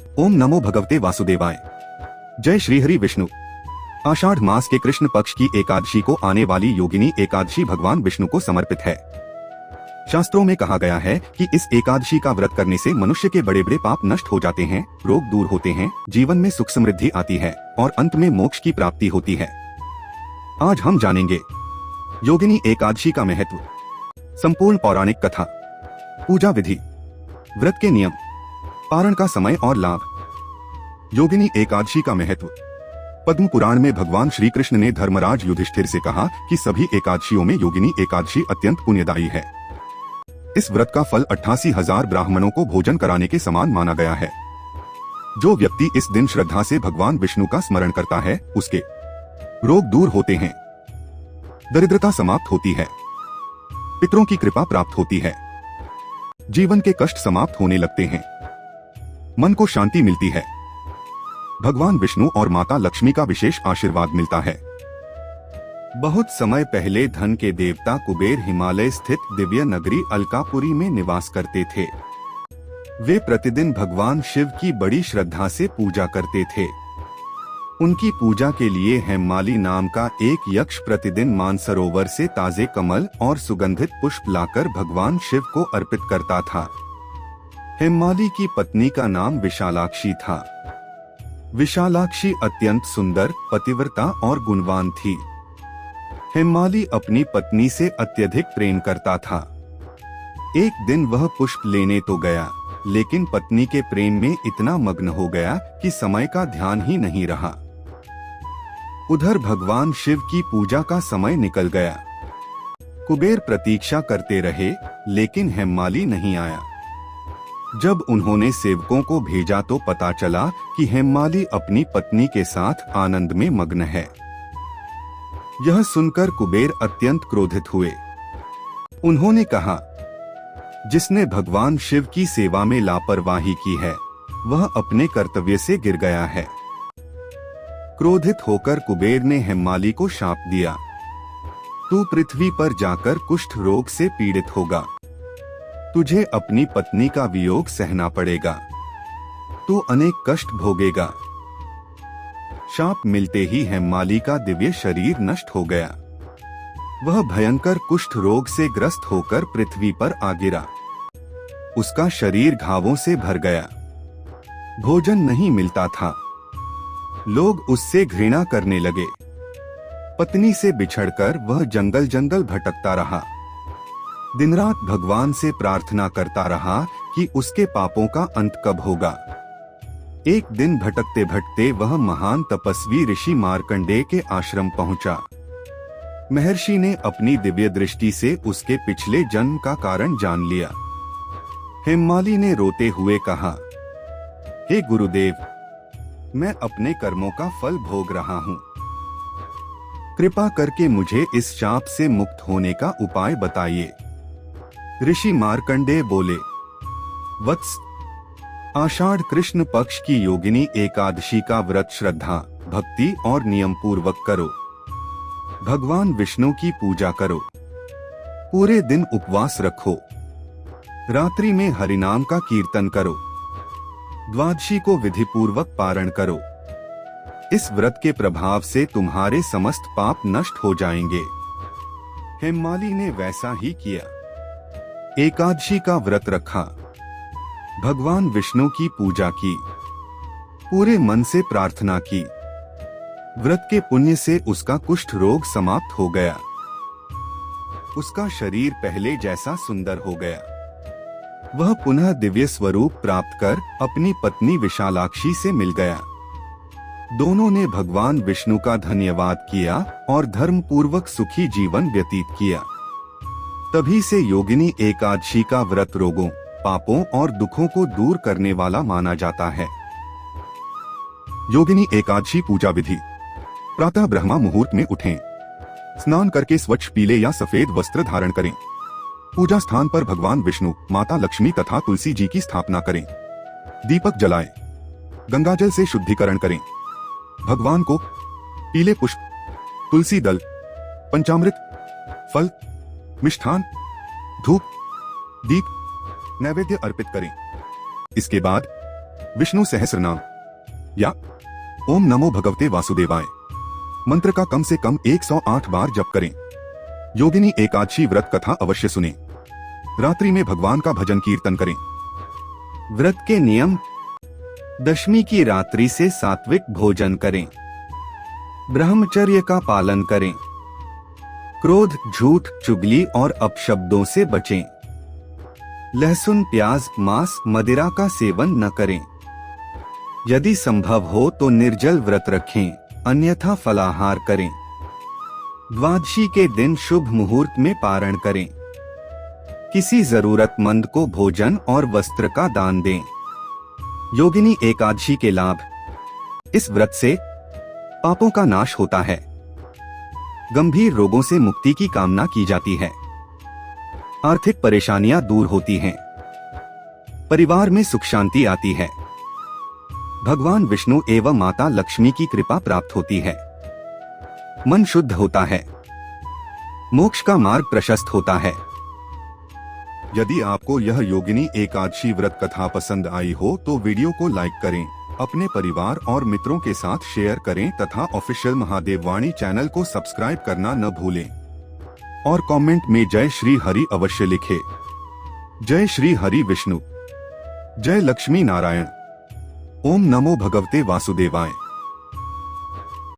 ओम नमो भगवते वासुदेवाय। जय श्री हरि विष्णु। आषाढ़ मास के कृष्ण पक्ष की एकादशी को आने वाली योगिनी एकादशी भगवान विष्णु को समर्पित है। शास्त्रों में कहा गया है कि इस एकादशी का व्रत करने से मनुष्य के बड़े बड़े पाप नष्ट हो जाते हैं, रोग दूर होते हैं, जीवन में सुख समृद्धि आती है और अंत में मोक्ष की प्राप्ति होती है। आज हम जानेंगे योगिनी एकादशी का महत्व, संपूर्ण पौराणिक कथा, पूजा विधि, व्रत के नियम, पारण का समय और लाभ। योगिनी एकादशी का महत्व। पद्म पुराण में भगवान श्री कृष्ण ने धर्मराज युधिष्ठिर से कहा कि सभी एकादशियों में योगिनी एकादशी अत्यंत पुण्यदायी है। इस व्रत का फल 88,000 ब्राह्मणों को भोजन कराने के समान माना गया है। जो व्यक्ति इस दिन श्रद्धा से भगवान विष्णु का स्मरण करता है, उसके रोग दूर होते हैं, दरिद्रता समाप्त होती है, पितरों की कृपा प्राप्त होती है, जीवन के कष्ट समाप्त होने लगते हैं, मन को शांति मिलती है, भगवान विष्णु और माता लक्ष्मी का विशेष आशीर्वाद मिलता है। बहुत समय पहले धन के देवता कुबेर हिमालय स्थित दिव्य नगरी अलकापुरी में निवास करते थे। वे प्रतिदिन भगवान शिव की बड़ी श्रद्धा से पूजा करते थे। उनकी पूजा के लिए हेममाली नाम का एक यक्ष प्रतिदिन मानसरोवर से ताजे कमल और सुगंधित पुष्प लाकर भगवान शिव को अर्पित करता था। हेममाली की पत्नी का नाम विशालाक्षी था। विशालाक्षी अत्यंत सुंदर, पतिव्रता और गुणवान थी। हेममाली अपनी पत्नी से अत्यधिक प्रेम करता था। एक दिन वह पुष्प लेने तो गया, लेकिन पत्नी के प्रेम में इतना मग्न हो गया कि समय का ध्यान ही नहीं रहा। उधर भगवान शिव की पूजा का समय निकल गया। कुबेर प्रतीक्षा करते रहे, लेकिन हेममाली नहीं आया। जब उन्होंने सेवकों को भेजा तो पता चला कि हेममाली अपनी पत्नी के साथ आनंद में मग्न है। यह सुनकर कुबेर अत्यंत क्रोधित हुए। उन्होंने कहा, जिसने भगवान शिव की सेवा में लापरवाही की है, वह अपने कर्तव्य से गिर गया है। क्रोधित होकर कुबेर ने हेममाली को शाप दिया, तू पृथ्वी पर जाकर कुष्ठ रोग से पीड़ित होगा। तुझे अपनी पत्नी का वियोग सहना पड़ेगा। तू अनेक कष्ट भोगेगा। शाप मिलते ही हेममाली का दिव्य शरीर नष्ट हो गया। वह भयंकर कुष्ठ रोग से ग्रस्त होकर पृथ्वी पर आ गिरा। उसका शरीर घावों से भर गया। भोजन नहीं मिलता था। लोग उससे घृणा करने लगे। पत्नी से बिछड़कर वह जंगल जंगल भटकता रहा। दिन रात भगवान से प्रार्थना करता रहा कि उसके पापों का अंत कब होगा। एक दिन भटकते भटकते वह महान तपस्वी ऋषि मार्कंडेय के आश्रम पहुंचा। महर्षि ने अपनी दिव्य दृष्टि से उसके पिछले जन्म का कारण जान लिया। हेममाली ने रोते हुए कहा, हे गुरुदेव, मैं अपने कर्मों का फल भोग रहा हूँ। कृपा करके मुझे इस शाप से मुक्त होने का उपाय बताइए। ऋषि मार्कंडेय बोले, वत्स, आषाढ़ कृष्ण पक्ष की योगिनी एकादशी का व्रत श्रद्धा, भक्ति और नियम पूर्वक करो। भगवान विष्णु की पूजा करो। पूरे दिन उपवास रखो। रात्रि में हरिनाम का कीर्तन करो। द्वादशी को विधि पूर्वक पारण करो। इस व्रत के प्रभाव से तुम्हारे समस्त पाप नष्ट हो जाएंगे। हेममाली ने वैसा ही किया। एकादशी का व्रत रखा। भगवान विष्णु की पूजा की। पूरे मन से प्रार्थना की। व्रत के पुण्य से उसका कुष्ठ रोग समाप्त हो गया। उसका शरीर पहले जैसा सुंदर हो गया। वह पुनः दिव्य स्वरूप प्राप्त कर अपनी पत्नी विशालाक्षी से मिल गया। दोनों ने भगवान विष्णु का धन्यवाद किया और धर्म पूर्वक सुखी जीवन व्यतीत किया। तभी से योगिनी एकादशी का व्रत रोगों, पापों और दुखों को दूर करने वाला माना जाता है। योगिनी एकादशी पूजा विधि। प्रातः ब्रह्मा मुहूर्त में उठें। स्नान करके स्वच्छ पीले या सफेद वस्त्र धारण करें। पूजा स्थान पर भगवान विष्णु, माता लक्ष्मी तथा तुलसी जी की स्थापना करें। दीपक जलाएं। गंगाजल से शुद्धिकरण करें। भगवान को पीले पुष्प, तुलसी दल, पंचामृत, फल, मिष्ठान, धूप, दीप, नैवेद्य अर्पित करें। इसके बाद विष्णु सहस्रनाम या ओम नमो भगवते वासुदेवाय मंत्र का कम से कम 108 बार जप करें। योगिनी एकादशी व्रत कथा अवश्य सुनें। रात्रि में भगवान का भजन कीर्तन करें। व्रत के नियम। दशमी की रात्रि से सात्विक भोजन करें। ब्रह्मचर्य का पालन करें। क्रोध, झूठ, चुगली और अपशब्दों से बचें। लहसुन, प्याज, मांस, मदिरा का सेवन न करें। यदि संभव हो तो निर्जल व्रत रखें, अन्यथा फलाहार करें। द्वादशी के दिन शुभ मुहूर्त में पारण करें। किसी जरूरतमंद को भोजन और वस्त्र का दान दें। योगिनी एकादशी के लाभ। इस व्रत से पापों का नाश होता है। गंभीर रोगों से मुक्ति की कामना की जाती है। आर्थिक परेशानियां दूर होती हैं। परिवार में सुख शांति आती है। भगवान विष्णु एवं माता लक्ष्मी की कृपा प्राप्त होती है। मन शुद्ध होता है। मोक्ष का मार्ग प्रशस्त होता है। यदि आपको यह योगिनी एकादशी व्रत कथा पसंद आई हो तो वीडियो को लाइक करें, अपने परिवार और मित्रों के साथ शेयर करें तथा ऑफिशियल महादेव वाणी चैनल को सब्सक्राइब करना न भूलें। और कमेंट में जय श्री हरि अवश्य लिखें। जय श्री हरि विष्णु, जय लक्ष्मी नारायण, ओम नमो भगवते वासुदेवाय।